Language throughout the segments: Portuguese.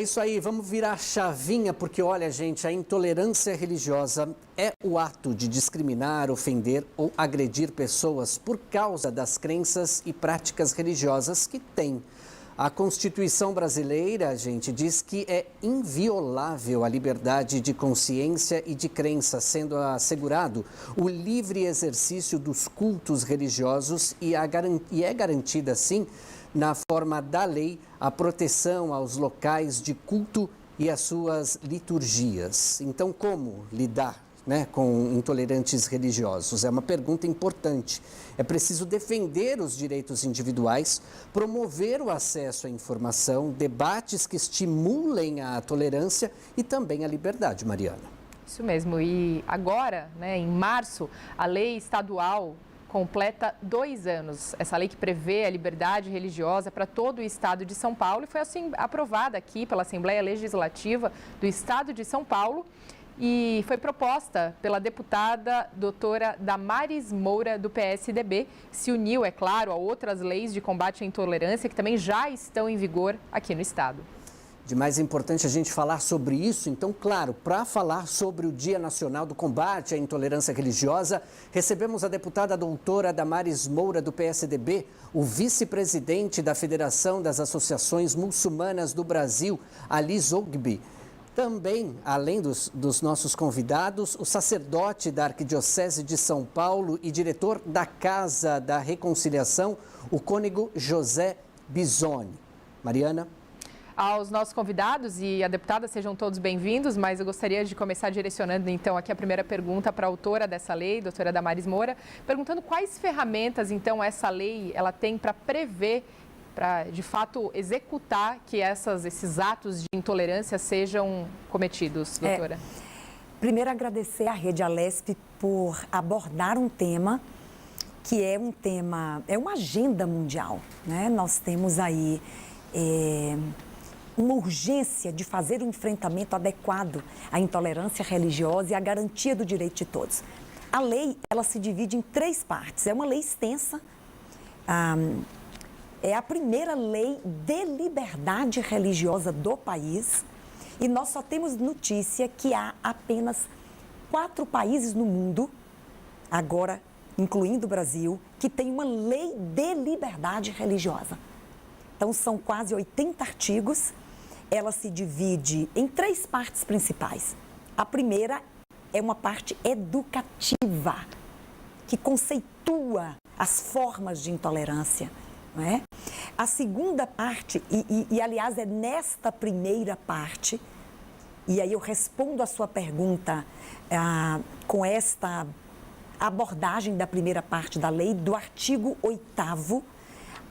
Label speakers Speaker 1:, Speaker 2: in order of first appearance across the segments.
Speaker 1: isso aí, vamos virar a chavinha, porque olha, gente, a intolerância religiosa é o ato de discriminar, ofender ou agredir pessoas por causa das crenças e práticas religiosas que têm. A Constituição brasileira, gente, diz que é inviolável a liberdade de consciência e de crença, sendo assegurado o livre exercício dos cultos religiosos e é garantida, sim, na forma da lei, a proteção aos locais de culto e às suas liturgias. Então, como lidar, com intolerantes religiosos? É uma pergunta importante. É preciso defender os direitos individuais, promover o acesso à informação, debates que estimulem a tolerância e também a liberdade, Mariana.
Speaker 2: Isso mesmo. E agora, em março, a lei estadual completa 2 anos. Essa lei que prevê a liberdade religiosa para todo o estado de São Paulo e foi assim aprovada aqui pela Assembleia Legislativa do estado de São Paulo e foi proposta pela deputada doutora Damares Moura, do PSDB. Se uniu, é claro, a outras leis de combate à intolerância que também já estão em vigor aqui no estado.
Speaker 1: De mais importante a gente falar sobre isso, então, claro, para falar sobre o Dia Nacional do Combate à Intolerância Religiosa, recebemos a deputada doutora Damares Moura, do PSDB, o vice-presidente da Federação das Associações Muçulmanas do Brasil, Ali Zogby. Também, além dos nossos convidados, o sacerdote da Arquidiocese de São Paulo e diretor da Casa da Reconciliação, o cônego José Bisoni. Mariana?
Speaker 2: Aos nossos convidados e a deputada, sejam todos bem-vindos, mas eu gostaria de começar direcionando, então, aqui a primeira pergunta para a autora dessa lei, doutora Damares Moura, perguntando quais ferramentas, então, essa lei ela tem para prever, para, de fato, executar que esses atos de intolerância sejam cometidos, doutora.
Speaker 3: Primeiro, agradecer à Rede Alesp por abordar um tema que é uma agenda mundial, né? Nós temos aí uma urgência de fazer um enfrentamento adequado à intolerância religiosa e à garantia do direito de todos. A lei, ela se divide em 3 partes. É uma lei extensa, é a primeira lei de liberdade religiosa do país e nós só temos notícia que há apenas 4 países no mundo, agora incluindo o Brasil, que tem uma lei de liberdade religiosa. Então, são quase 80 artigos. Ela se divide em 3 partes principais. A primeira é uma parte educativa, que conceitua as formas de intolerância, não é? A segunda parte, aliás, é nesta primeira parte, e aí eu respondo a sua pergunta com esta abordagem da primeira parte da lei, do artigo 8º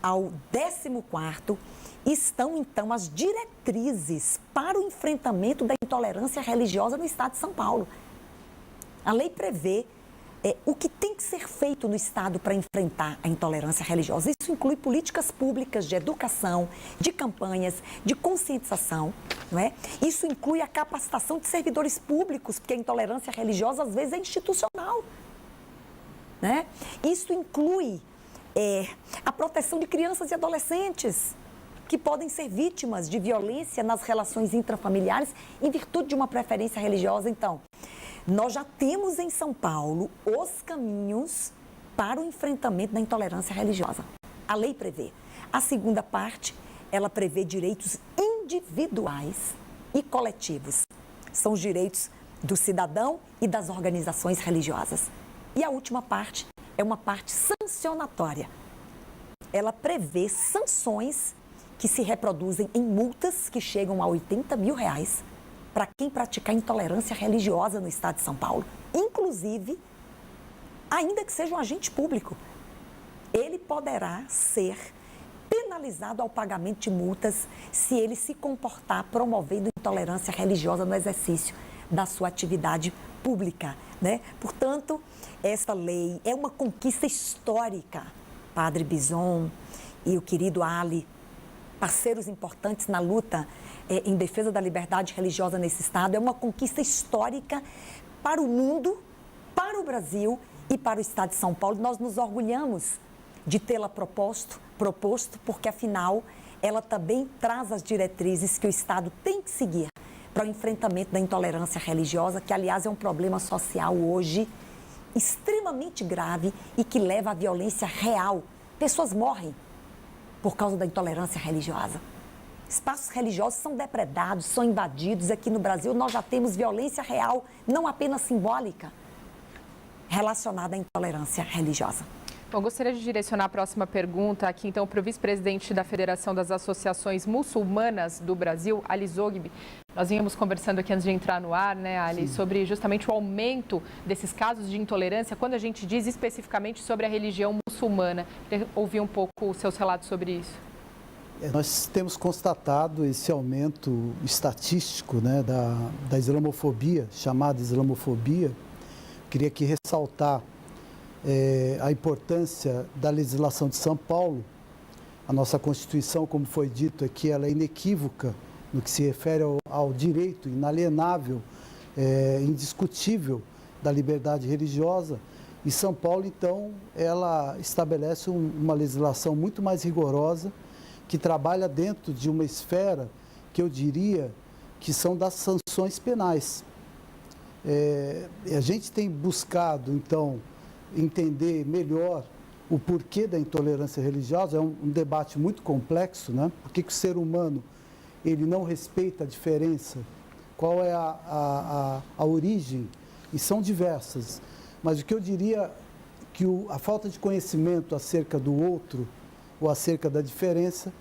Speaker 3: ao 14º, estão, então, as diretrizes para o enfrentamento da intolerância religiosa no estado de São Paulo. A lei prevê o que tem que ser feito no estado para enfrentar a intolerância religiosa. Isso inclui políticas públicas de educação, de campanhas, de conscientização, não é? Isso inclui a capacitação de servidores públicos, porque a intolerância religiosa, às vezes, é institucional, né? Isso inclui a proteção de crianças e adolescentes que podem ser vítimas de violência nas relações intrafamiliares em virtude de uma preferência religiosa. Então, nós já temos em São Paulo os caminhos para o enfrentamento da intolerância religiosa. A lei prevê. A segunda parte, ela prevê direitos individuais e coletivos. São os direitos do cidadão e das organizações religiosas. E a última parte é uma parte sancionatória. Ela prevê sanções que se reproduzem em multas que chegam a R$80 mil para quem praticar intolerância religiosa no estado de São Paulo. Inclusive, ainda que seja um agente público, ele poderá ser penalizado ao pagamento de multas se ele se comportar promovendo intolerância religiosa no exercício da sua atividade pública, né? Portanto, essa lei é uma conquista histórica. Padre Bison e o querido Ali, parceiros importantes na luta em defesa da liberdade religiosa nesse estado, é uma conquista histórica para o mundo, para o Brasil e para o estado de São Paulo. Nós nos orgulhamos de tê-la proposto, porque afinal ela também traz as diretrizes que o Estado tem que seguir para o enfrentamento da intolerância religiosa, que, aliás, é um problema social hoje extremamente grave e que leva à violência real. Pessoas morrem por causa da intolerância religiosa. Espaços religiosos são depredados, são invadidos. Aqui no Brasil nós já temos violência real, não apenas simbólica, relacionada à intolerância religiosa.
Speaker 2: Bom, gostaria de direcionar a próxima pergunta aqui, então, para o vice-presidente da Federação das Associações Muçulmanas do Brasil, Ali Zogby. Nós vínhamos conversando aqui antes de entrar no ar, né, Ali, sobre justamente o aumento desses casos de intolerância, quando a gente diz especificamente sobre a religião muçulmana. Queria ouvir um pouco os seus relatos sobre isso.
Speaker 4: Nós temos constatado esse aumento estatístico, né, da islamofobia, chamada islamofobia. Queria aqui ressaltar a importância da legislação de São Paulo. A nossa Constituição, como foi dito aqui, ela é inequívoca no que se refere ao direito inalienável, indiscutível da liberdade religiosa. E São Paulo, então, ela estabelece uma legislação muito mais rigorosa, que trabalha dentro de uma esfera que eu diria que são das sanções penais. A gente tem buscado, então, entender melhor o porquê da intolerância religiosa. É um debate muito complexo, né? Por que o ser humano ele não respeita a diferença? Qual é a origem? E são diversas. Mas o que eu diria que a falta de conhecimento acerca do outro ou acerca da diferença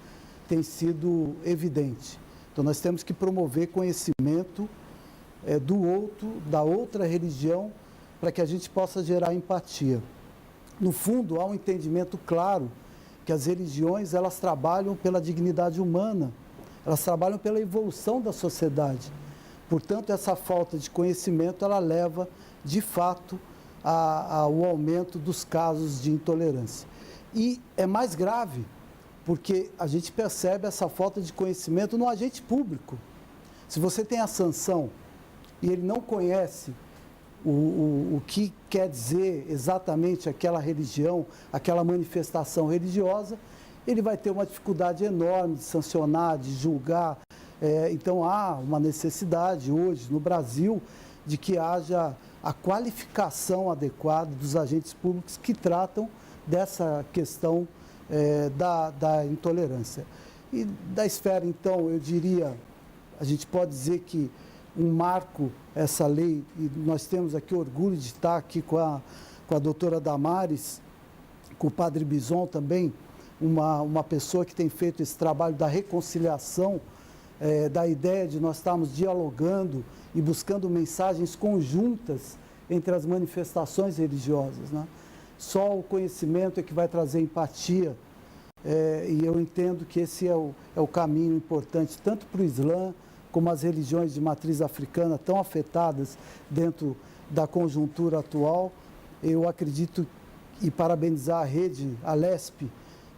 Speaker 4: tem sido evidente. Então nós temos que promover conhecimento do outro, da outra religião, para que a gente possa gerar empatia. No fundo, há um entendimento claro que as religiões, elas trabalham pela dignidade humana, elas trabalham pela evolução da sociedade. Portanto, essa falta de conhecimento, ela leva, de fato, ao aumento dos casos de intolerância. E é mais grave, porque a gente percebe essa falta de conhecimento no agente público. Se você tem a sanção e ele não conhece o que quer dizer exatamente aquela religião, aquela manifestação religiosa, ele vai ter uma dificuldade enorme de sancionar, de julgar. Então há uma necessidade hoje no Brasil de que haja a qualificação adequada dos agentes públicos que tratam dessa questão da intolerância. E da esfera, então, eu diria, a gente pode dizer que um marco, essa lei, e nós temos aqui orgulho de estar aqui com a doutora Damares, com o padre Bison também, uma pessoa que tem feito esse trabalho da reconciliação, da ideia de nós estarmos dialogando e buscando mensagens conjuntas entre as manifestações religiosas, né? Só o conhecimento é que vai trazer empatia, e eu entendo que esse é o caminho importante, tanto para o Islã, como as religiões de matriz africana tão afetadas dentro da conjuntura atual. Eu acredito e parabenizar a rede, a LESP,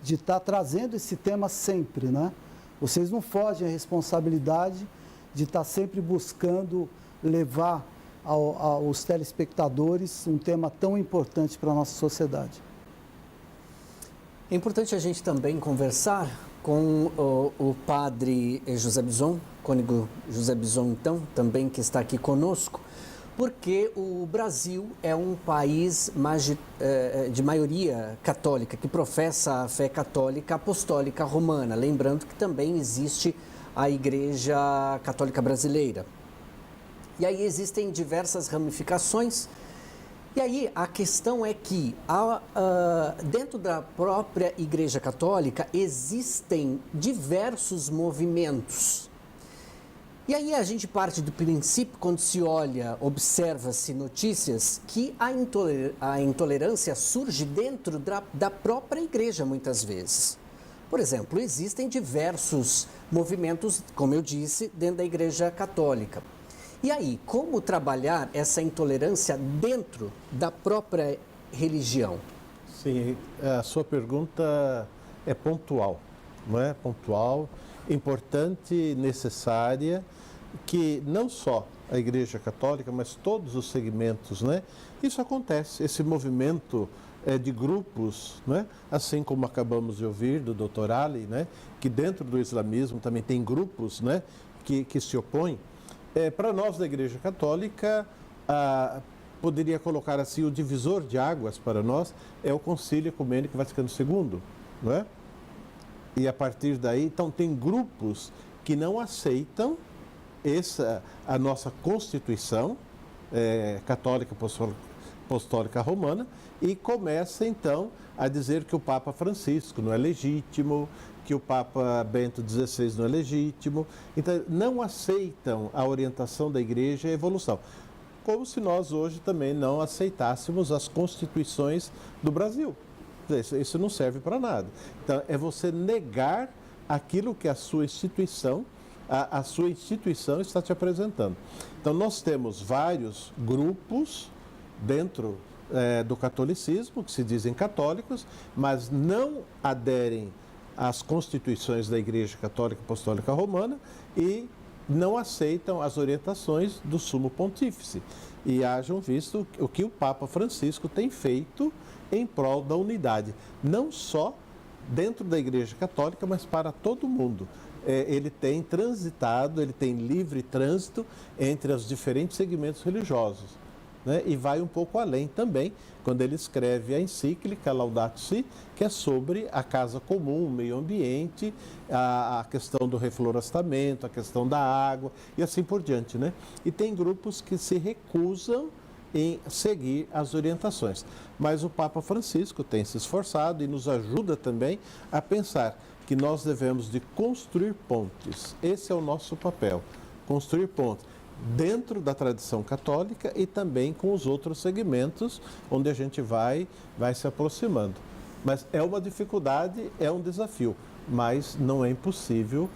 Speaker 4: de estar trazendo esse tema sempre, né? Vocês não fogem à responsabilidade de estar sempre buscando levar aos telespectadores um tema tão importante para a nossa sociedade.
Speaker 1: É importante a gente também conversar com o padre José Bison, cônego José Bison, então, também que está aqui conosco, porque o Brasil é um país de maioria católica, que professa a fé católica apostólica romana. Lembrando que também existe a Igreja Católica Brasileira. E aí existem diversas ramificações. E aí a questão é que dentro da própria Igreja Católica existem diversos movimentos. E aí a gente parte do princípio, quando se olha, observa-se notícias, que a intolerância surge dentro da própria igreja muitas vezes. Por exemplo, existem diversos movimentos, como eu disse, dentro da Igreja Católica. E aí, como trabalhar essa intolerância dentro da própria religião?
Speaker 5: Sim, a sua pergunta é pontual, não é? Pontual, importante, necessária, que não só a Igreja Católica, mas todos os segmentos, né? Isso acontece, esse movimento de grupos, né? Assim como acabamos de ouvir do Dr. Ali, né? Que dentro do islamismo também tem grupos, né? que se opõem. Para nós da Igreja Católica, poderia colocar assim, o divisor de águas para nós é o Concílio Ecumênico Vaticano II, não é? E a partir daí, então tem grupos que não aceitam a nossa Constituição Católica Apostólica Romana e começa então a dizer que o Papa Francisco não é legítimo, que o Papa Bento XVI não é legítimo. Então, não aceitam a orientação da Igreja e a evolução. Como se nós hoje também não aceitássemos as constituições do Brasil. Isso não serve para nada. Então, é você negar aquilo que a sua instituição está te apresentando. Então, nós temos vários grupos dentro do catolicismo, que se dizem católicos, mas não aderem às constituições da Igreja Católica Apostólica Romana e não aceitam as orientações do Sumo Pontífice. E hajam visto o que o Papa Francisco tem feito em prol da unidade, não só dentro da Igreja Católica, mas para todo mundo. Ele tem transitado, ele tem livre trânsito entre os diferentes segmentos religiosos, né? E vai um pouco além também, quando ele escreve a encíclica Laudato Si, que é sobre a casa comum, o meio ambiente, a questão do reflorestamento, a questão da água e assim por diante, né? E tem grupos que se recusam em seguir as orientações. Mas o Papa Francisco tem se esforçado e nos ajuda também a pensar que nós devemos de construir pontes. Esse é o nosso papel, construir pontes dentro da tradição católica e também com os outros segmentos onde a gente vai se aproximando. Mas é uma dificuldade, é um desafio, mas não é impossível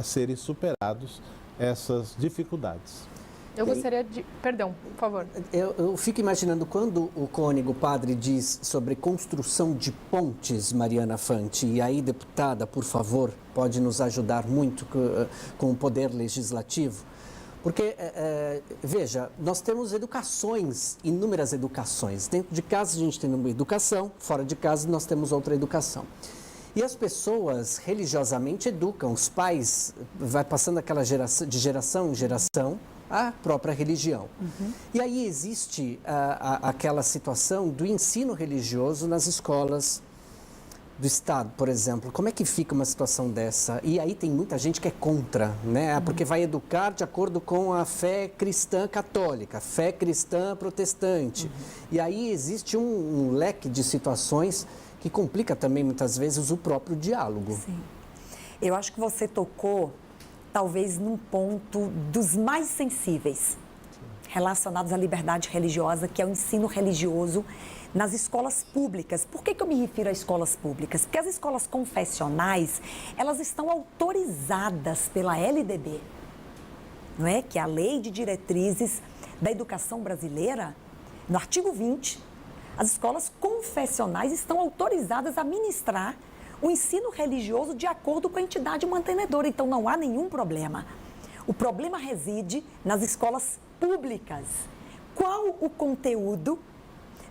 Speaker 5: serem superados essas dificuldades.
Speaker 2: Eu gostaria de... Perdão, por favor.
Speaker 1: Eu fico imaginando quando o cônego padre diz sobre construção de pontes, Mariana Fanti, e aí, deputada, por favor, pode nos ajudar muito com o poder legislativo. Porque, veja, nós temos educações, inúmeras educações. Dentro de casa a gente tem uma educação, fora de casa nós temos outra educação. E as pessoas religiosamente educam, os pais, vai passando aquela geração, de geração em geração, a própria religião. Uhum. E aí existe aquela situação do ensino religioso nas escolas do Estado, por exemplo. Como é que fica uma situação dessa? E aí tem muita gente que é contra, né? Porque vai educar de acordo com a fé cristã católica, fé cristã protestante. Uhum. E aí existe um leque de situações que complica também, muitas vezes, o próprio diálogo.
Speaker 3: Sim. Eu acho que você tocou, talvez, num ponto dos mais sensíveis relacionados à liberdade religiosa, que é o ensino religioso nas escolas públicas. Por que eu me refiro a escolas públicas? Porque as escolas confessionais, elas estão autorizadas pela LDB, não é? Que é a Lei de Diretrizes da Educação Brasileira. No artigo 20, as escolas confessionais estão autorizadas a ministrar o ensino religioso de acordo com a entidade mantenedora. Então, não há nenhum problema. O problema reside nas escolas públicas. Qual o conteúdo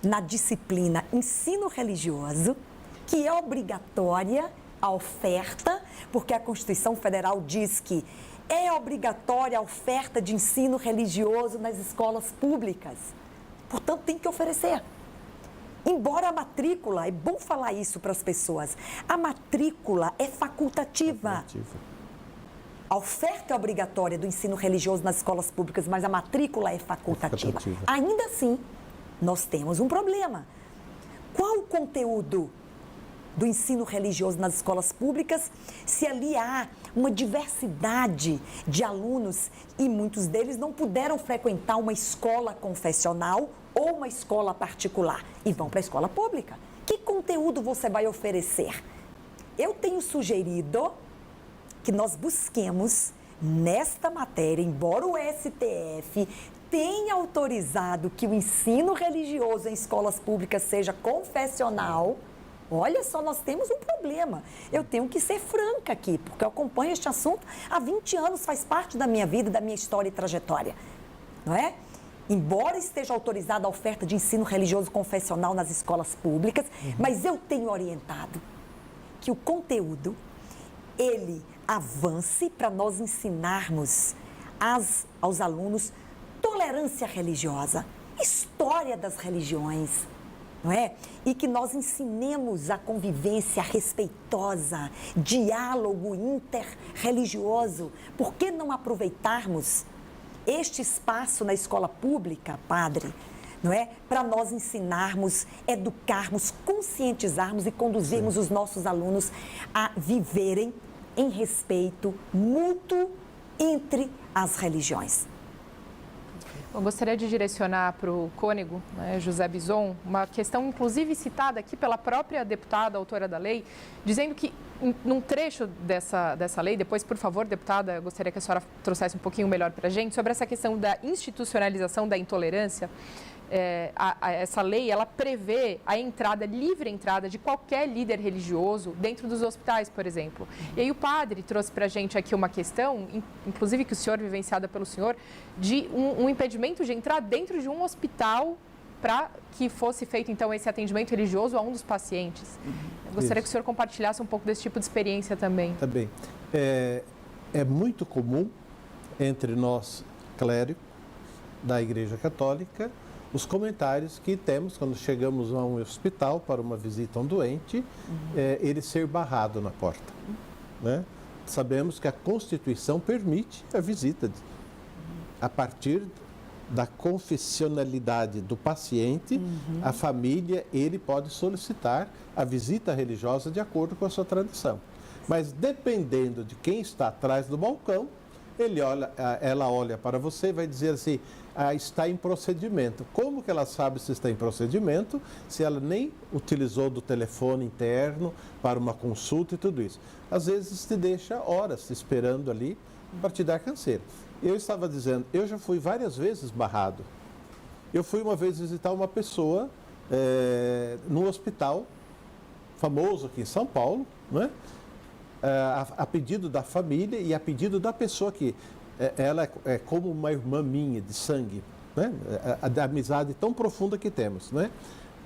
Speaker 3: na disciplina ensino religioso, que é obrigatória a oferta, porque a Constituição Federal diz que é obrigatória a oferta de ensino religioso nas escolas públicas. Portanto, tem que oferecer. Embora a matrícula, é bom falar isso para as pessoas, a matrícula é facultativa. A oferta é obrigatória do ensino religioso nas escolas públicas, mas a matrícula é facultativa. Ainda assim, nós temos um problema. Qual o conteúdo do ensino religioso nas escolas públicas se ali há uma diversidade de alunos e muitos deles não puderam frequentar uma escola confessional ou uma escola particular e vão para a escola pública? Que conteúdo você vai oferecer? Eu tenho sugerido que nós busquemos nesta matéria, embora o STF tenha autorizado que o ensino religioso em escolas públicas seja confessional, olha só, nós temos um problema. Eu tenho que ser franca aqui, porque eu acompanho este assunto há 20 anos, faz parte da minha vida, da minha história e trajetória, não é? embora esteja autorizada a oferta de ensino religioso confessional nas escolas públicas, mas eu tenho orientado que o conteúdo, ele avance para nós ensinarmos aos alunos tolerância religiosa, história das religiões, não é? E que nós ensinemos a convivência respeitosa, diálogo interreligioso. Por que não aproveitarmos este espaço na escola pública, padre, não é? Para nós ensinarmos, educarmos, conscientizarmos e conduzirmos os nossos alunos a viverem em respeito mútuo entre as religiões.
Speaker 2: Eu gostaria de direcionar para o cônego, né, José Bison, uma questão inclusive citada aqui pela própria deputada, autora da lei, dizendo que num trecho dessa lei, depois, por favor, deputada, eu gostaria que a senhora trouxesse um pouquinho melhor para a gente, sobre essa questão da institucionalização da intolerância. Essa lei, ela prevê a entrada, livre entrada de qualquer líder religioso dentro dos hospitais, por exemplo. E aí o padre trouxe para a gente aqui uma questão, inclusive que o senhor, vivenciada pelo senhor, de um impedimento de entrar dentro de um hospital para que fosse feito, então, esse atendimento religioso a um dos pacientes. Eu gostaria que o senhor compartilhasse um pouco desse tipo de experiência também.
Speaker 5: Tá bem. É muito comum entre nós, clérigos da Igreja Católica, os comentários que temos quando chegamos a um hospital para uma visita a um doente, ele ser barrado na porta, né? Sabemos que a Constituição permite a visita a partir da confessionalidade do paciente, a família, ele pode solicitar a visita religiosa de acordo com a sua tradição. Mas dependendo de quem está atrás do balcão, ela olha para você e vai dizer assim, está em procedimento. Como que ela sabe se está em procedimento, se ela nem utilizou do telefone interno para uma consulta e tudo isso? Às vezes te deixa horas esperando ali para te dar canseira. Eu estava dizendo, eu já fui várias vezes barrado. Eu fui uma vez visitar uma pessoa num hospital famoso aqui em São Paulo, né? A pedido da família e a pedido da pessoa que ela é como uma irmã minha de sangue, né? A amizade tão profunda que temos, né?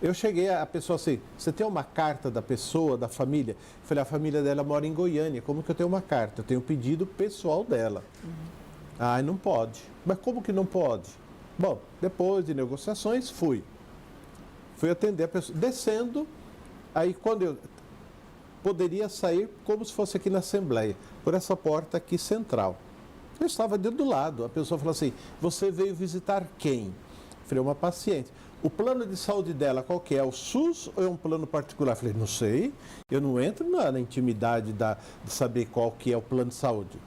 Speaker 5: Eu cheguei a pessoa assim, você tem uma carta da pessoa, da família? Eu falei, a família dela mora em Goiânia, como que eu tenho uma carta? Eu tenho um pedido pessoal dela. Não pode. Mas como que não pode? Bom, depois de negociações, fui atender a pessoa, descendo, aí quando eu poderia sair como se fosse aqui na Assembleia, por essa porta aqui central. Eu estava do lado, a pessoa falou assim, você veio visitar quem? Eu falei, uma paciente. O plano de saúde dela, qual que é? O SUS ou é um plano particular? Eu falei, não sei, eu não entro na intimidade de saber qual que é o plano de saúde.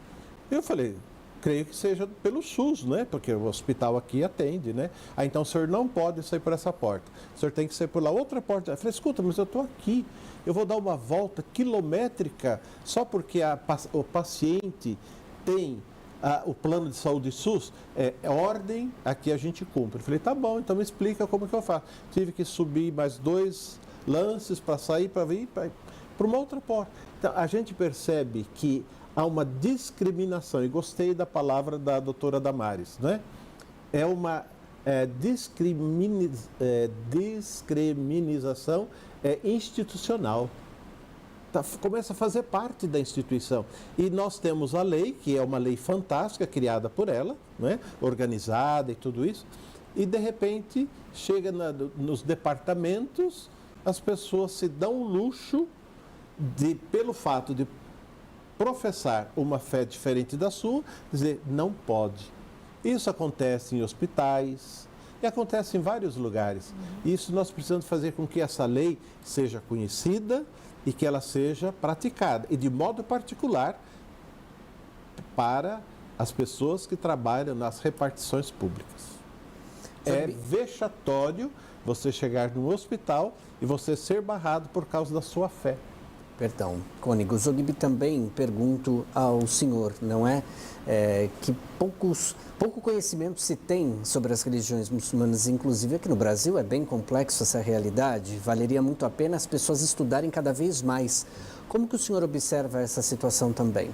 Speaker 5: Eu falei, creio que seja pelo SUS, né? Porque o hospital aqui atende, né? Então o senhor não pode sair por essa porta. O senhor tem que sair por lá outra porta. Eu falei, escuta, mas eu estou aqui. Eu vou dar uma volta quilométrica só porque o paciente tem o plano de saúde SUS, é ordem, aqui a gente cumpre. Eu falei, tá bom, então me explica como que eu faço. Tive que subir mais 2 lances para sair, para vir para uma outra porta. Então, a gente percebe que há uma discriminação, e gostei da palavra da doutora Damares, né? É uma discriminação institucional. Começa a fazer parte da instituição. E nós temos a lei, que é uma lei fantástica, criada por ela, né? Organizada e tudo isso, e de repente chega nos departamentos, as pessoas se dão o luxo pelo fato de professar uma fé diferente da sua, dizer não pode. Isso acontece em hospitais e acontece em vários lugares. Isso nós precisamos fazer com que essa lei seja conhecida e que ela seja praticada, e de modo particular para as pessoas que trabalham nas repartições públicas. É vexatório você chegar num hospital e você ser barrado por causa da sua fé.
Speaker 1: Perdão, cônego. Zogby, também pergunto ao senhor, não é? Que pouco conhecimento se tem sobre as religiões muçulmanas, inclusive aqui no Brasil é bem complexo essa realidade, valeria muito a pena as pessoas estudarem cada vez mais. Como que o senhor observa essa situação também?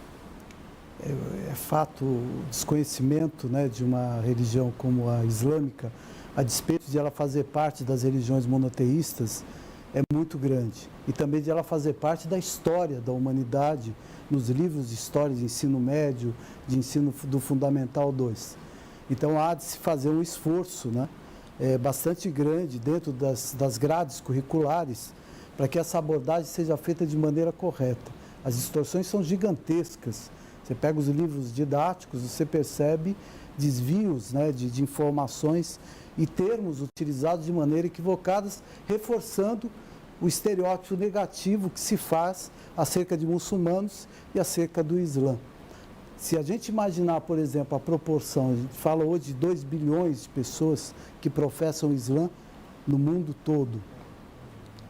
Speaker 4: é fato o desconhecimento, né, de uma religião como a islâmica, a despeito de ela fazer parte das religiões monoteístas, é muito grande. E também de ela fazer parte da história da humanidade, nos livros de história de ensino médio, de ensino do Fundamental 2. Então há de se fazer um esforço, né, bastante grande dentro das grades curriculares para que essa abordagem seja feita de maneira correta. As distorções são gigantescas. Você pega os livros didáticos, você percebe desvios, né, de informações e termos utilizados de maneira equivocada, reforçando o estereótipo negativo que se faz acerca de muçulmanos e acerca do Islã. Se a gente imaginar, por exemplo, a proporção, a gente fala hoje de 2 bilhões de pessoas que professam o Islã no mundo todo.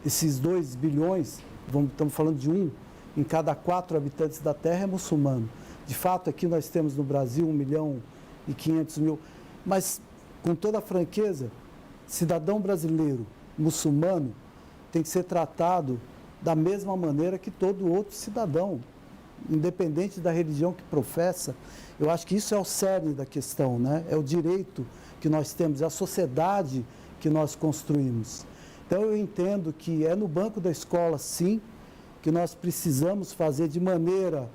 Speaker 4: Esses 2 bilhões, estamos falando de 1 em cada 4 habitantes da Terra é muçulmano. De fato, aqui nós temos no Brasil 1.500.000, mas com toda a franqueza, cidadão brasileiro muçulmano tem que ser tratado da mesma maneira que todo outro cidadão, independente da religião que professa. Eu acho que isso é o cerne da questão, né? É o direito que nós temos, é a sociedade que nós construímos. Então eu entendo que é no banco da escola, sim, que nós precisamos fazer de maneira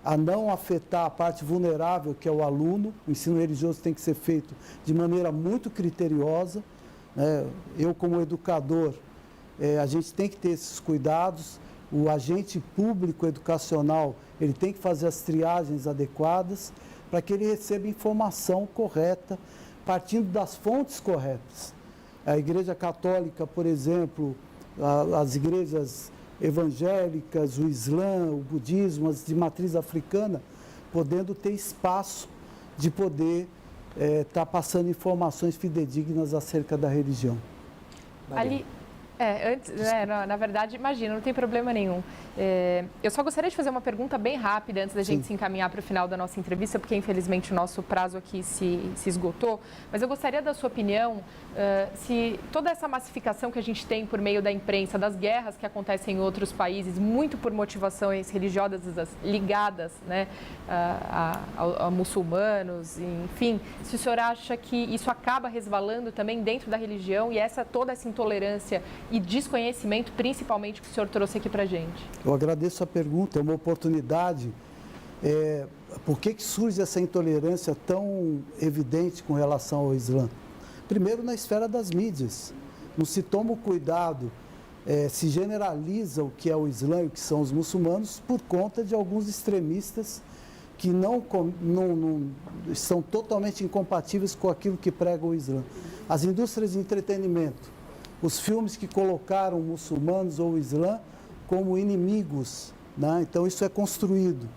Speaker 4: a não afetar a parte vulnerável, que é o aluno. O ensino religioso tem que ser feito de maneira muito criteriosa, né? Eu, como educador, a gente tem que ter esses cuidados. O agente público educacional, ele tem que fazer as triagens adequadas para que ele receba informação correta, partindo das fontes corretas. A Igreja Católica, por exemplo, as igrejas evangélicas, o Islã, o budismo, as de matriz africana, podendo ter espaço de poder estar passando informações fidedignas acerca da religião.
Speaker 2: Ali, antes, na verdade, imagina, não tem problema nenhum. Eu só gostaria de fazer uma pergunta bem rápida antes da gente se encaminhar para o final da nossa entrevista, porque infelizmente o nosso prazo aqui se esgotou. Mas eu gostaria da sua opinião se toda essa massificação que a gente tem por meio da imprensa, das guerras que acontecem em outros países, muito por motivações religiosas ligadas, né, a muçulmanos, enfim, se o senhor acha que isso acaba resvalando também dentro da religião e toda essa intolerância e desconhecimento, principalmente, que o senhor trouxe aqui para a gente?
Speaker 4: Eu agradeço a pergunta, é uma oportunidade. Por que surge essa intolerância tão evidente com relação ao Islã? Primeiro, na esfera das mídias. Não se toma o cuidado, se generaliza o que é o Islã e o que são os muçulmanos por conta de alguns extremistas que não são totalmente incompatíveis com aquilo que prega o Islã. As indústrias de entretenimento, os filmes que colocaram muçulmanos ou o Islã como inimigos, né? Então isso é construído.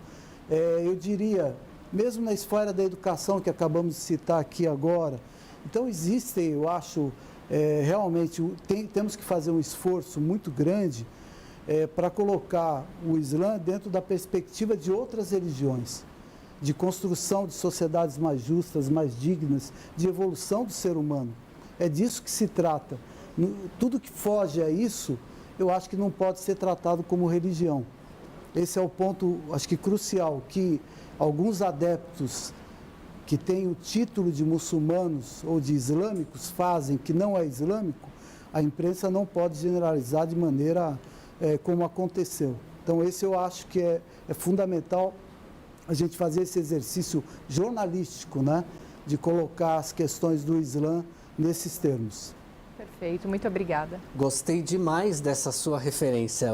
Speaker 4: Eu diria, mesmo na esfera da educação que acabamos de citar aqui agora, então existem, eu acho, realmente, temos que fazer um esforço muito grande para colocar o Islã dentro da perspectiva de outras religiões, de construção de sociedades mais justas, mais dignas, de evolução do ser humano. É disso que se trata. Tudo que foge a isso, eu acho que não pode ser tratado como religião. Esse é o ponto, acho que crucial, que alguns adeptos que têm o título de muçulmanos ou de islâmicos fazem, que não é islâmico, a imprensa não pode generalizar de maneira como aconteceu. Então, esse eu acho que é fundamental a gente fazer esse exercício jornalístico, né, de colocar as questões do Islã nesses termos.
Speaker 2: Perfeito, muito obrigada.
Speaker 1: Gostei demais dessa sua referência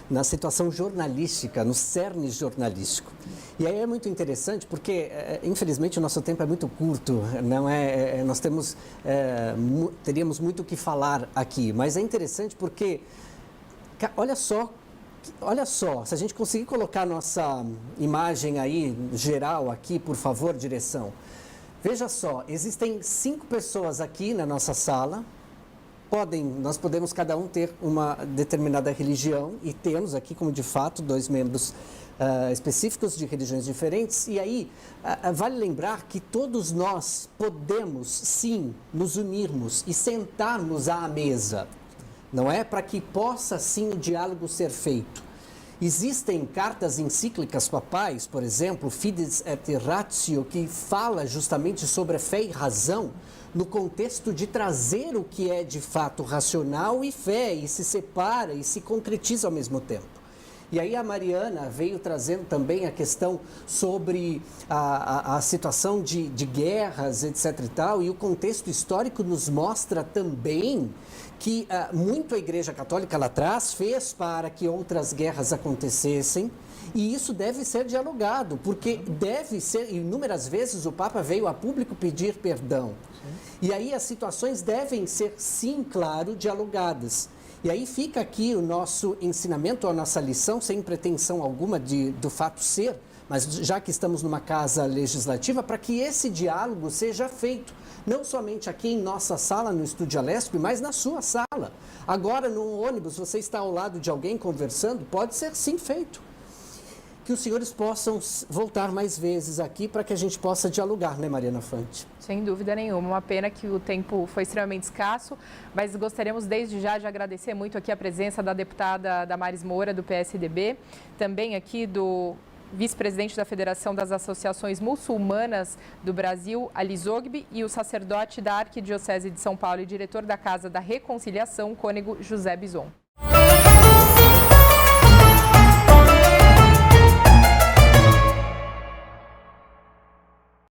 Speaker 1: na situação jornalística, no cerne jornalístico. E aí é muito interessante porque, infelizmente, o nosso tempo é muito curto, não nós teríamos muito o que falar aqui, mas é interessante porque, olha só, se a gente conseguir colocar a nossa imagem aí, geral aqui, por favor, direção. Veja só, existem 5 pessoas aqui na nossa sala, nós podemos cada um ter uma determinada religião e temos aqui, como de fato, 2 membros específicos de religiões diferentes. E aí, vale lembrar que todos nós podemos, sim, nos unirmos e sentarmos à mesa, não é? Para que possa, sim, o diálogo ser feito. Existem cartas encíclicas papais, por exemplo, Fides et Ratio, que fala justamente sobre a fé e razão no contexto de trazer o que é de fato racional e fé, e se separa e se concretiza ao mesmo tempo. E aí a Mariana veio trazendo também a questão sobre a situação de guerras, etc. e tal, e o contexto histórico nos mostra também que muito a Igreja Católica lá atrás fez para que outras guerras acontecessem, e isso deve ser dialogado, porque deve ser, inúmeras vezes o Papa veio a público pedir perdão. E aí as situações devem ser, sim, claro, dialogadas. E aí fica aqui o nosso ensinamento, a nossa lição, sem pretensão alguma do fato ser, mas já que estamos numa casa legislativa, para que esse diálogo seja feito, não somente aqui em nossa sala, no Estúdio Alesp, mas na sua sala. Agora, no ônibus, você está ao lado de alguém conversando, pode ser sim feito. Que os senhores possam voltar mais vezes aqui para que a gente possa dialogar, né, Mariana Fante?
Speaker 2: Sem dúvida nenhuma. Uma pena que o tempo foi extremamente escasso, mas gostaríamos desde já de agradecer muito aqui a presença da deputada Damares Moura, do PSDB, também aqui do vice-presidente da Federação das Associações Muçulmanas do Brasil, Ali Zogby, e o sacerdote da Arquidiocese de São Paulo e diretor da Casa da Reconciliação, cônego José Bison.